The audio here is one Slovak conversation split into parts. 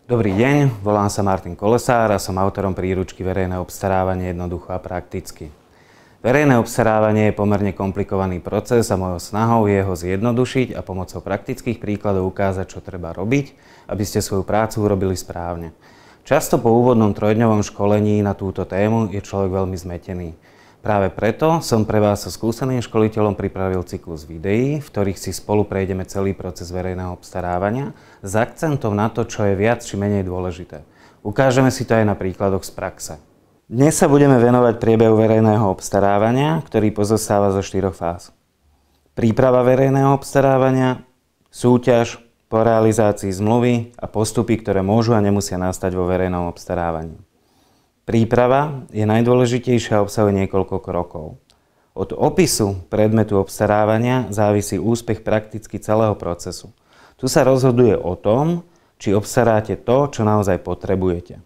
Dobrý deň, volám sa Martin Kolesár a som autorom príručky Verejné obstarávanie jednoducho a prakticky. Verejné obstarávanie je pomerne komplikovaný proces a mojou snahou je ho zjednodušiť a pomocou praktických príkladov ukázať, čo treba robiť, aby ste svoju prácu urobili správne. Často po úvodnom trojdňovom školení na túto tému je človek veľmi zmetený. Práve preto som pre vás so skúseným školiteľom pripravil cyklus videí, v ktorých si spolu prejdeme celý proces verejného obstarávania s akcentom na to, čo je viac či menej dôležité. Ukážeme si to aj na príkladoch z praxe. Dnes sa budeme venovať priebehu verejného obstarávania, ktorý pozostáva zo 4 fáz. Príprava verejného obstarávania, súťaž, po realizácii zmluvy a postupy, ktoré môžu a nemusia nastať vo verejnom obstarávaní. Príprava je najdôležitejšia a obsahuje niekoľko krokov. Od opisu predmetu obstarávania závisí úspech prakticky celého procesu. Tu sa rozhoduje o tom, či obstaráte to, čo naozaj potrebujete.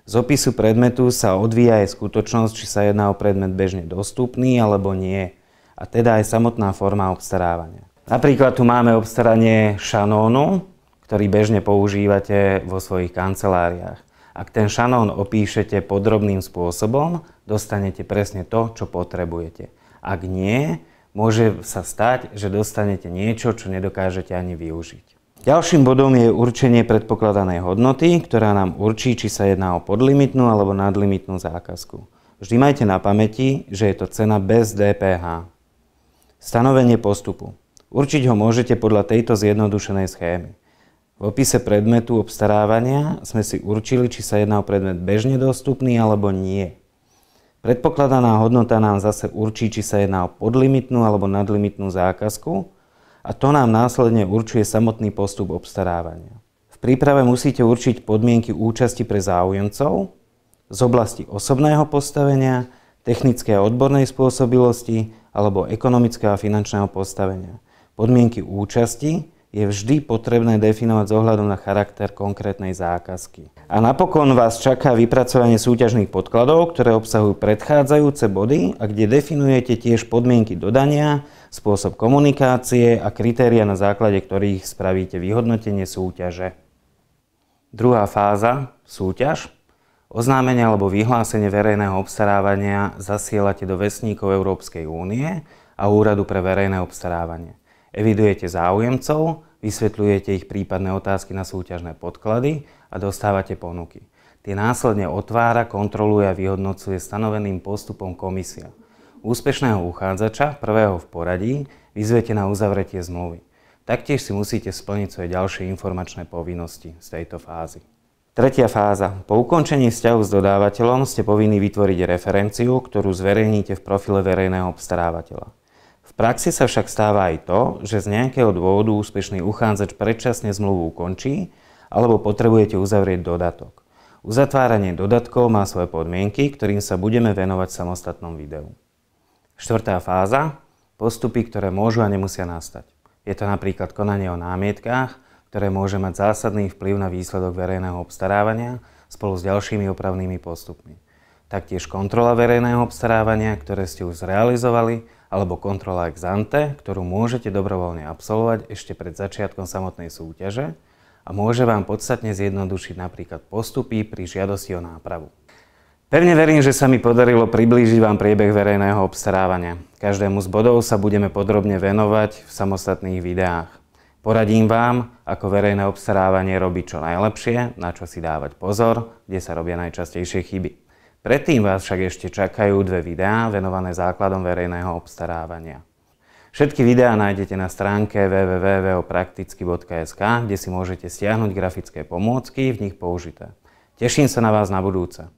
Z opisu predmetu sa odvíja aj skutočnosť, či sa jedná o predmet bežne dostupný alebo nie, a teda aj samotná forma obstarávania. Napríklad tu máme obstaranie šanónu, ktorý bežne používate vo svojich kanceláriách. Ak ten šanón opíšete podrobným spôsobom, dostanete presne to, čo potrebujete. Ak nie, môže sa stať, že dostanete niečo, čo nedokážete ani využiť. Ďalším bodom je určenie predpokladanej hodnoty, ktorá nám určí, či sa jedná o podlimitnú alebo nadlimitnú zákazku. Vždy majte na pamäti, že je to cena bez DPH. Stanovenie postupu. Určiť ho môžete podľa tejto zjednodušenej schémy. V opise predmetu obstarávania sme si určili, či sa jedná o predmet bežne dostupný alebo nie. Predpokladaná hodnota nám zase určí, či sa jedná o podlimitnú alebo nadlimitnú zákazku, a to nám následne určuje samotný postup obstarávania. V príprave musíte určiť podmienky účasti pre záujemcov z oblasti osobného postavenia, technickej a odbornej spôsobilosti alebo ekonomického a finančného postavenia. Podmienky účasti je vždy potrebné definovať s ohľadom na charakter konkrétnej zákazky. A napokon vás čaká vypracovanie súťažných podkladov, ktoré obsahujú predchádzajúce body a kde definujete tiež podmienky dodania, spôsob komunikácie a kritéria, na základe ktorých spravíte vyhodnotenie súťaže. Druhá fáza, súťaž. Oznámenie alebo vyhlásenie verejného obstarávania zasielate do vestníkov Európskej únie a Úradu pre verejné obstarávanie. Evidujete záujemcov, vysvetľujete ich prípadné otázky na súťažné podklady a dostávate ponuky. Tie následne otvára, kontroluje a vyhodnocuje stanoveným postupom komisia. Úspešného uchádzača, prvého v poradí, vyzvete na uzavretie zmluvy. Taktiež si musíte splniť svoje ďalšie informačné povinnosti z tejto fázy. Tretia fáza. Po ukončení vzťahu s dodávateľom ste povinní vytvoriť referenciu, ktorú zverejníte v profile verejného obstarávateľa. V praxi sa však stáva aj to, že z nejakého dôvodu úspešný uchádzač predčasne zmluvu ukončí alebo potrebujete uzavrieť dodatok. Uzatváranie dodatkov má svoje podmienky, ktorým sa budeme venovať v samostatnom videu. Štvrtá fáza. Postupy, ktoré môžu a nemusia nastať. Je to napríklad konanie o námietkách, ktoré môže mať zásadný vplyv na výsledok verejného obstarávania spolu s ďalšími opravnými postupmi. Taktiež kontrola verejného obstarávania, ktoré ste už zrealizovali, alebo kontrola ex ante, ktorú môžete dobrovoľne absolvovať ešte pred začiatkom samotnej súťaže a môže vám podstatne zjednodušiť napríklad postupy pri žiadosti o nápravu. Pevne verím, že sa mi podarilo priblížiť vám priebeh verejného obstarávania. Každému z bodov sa budeme podrobne venovať v samostatných videách. Poradím vám, ako verejné obstarávanie robiť čo najlepšie, na čo si dávať pozor, kde sa robia najčastejšie chyby. Predtým vás však ešte čakajú 2 videá venované základom verejného obstarávania. Všetky videá nájdete na stránke www.prakticky.sk, kde si môžete stiahnuť grafické pomôcky v nich použité. Teším sa na vás na budúce.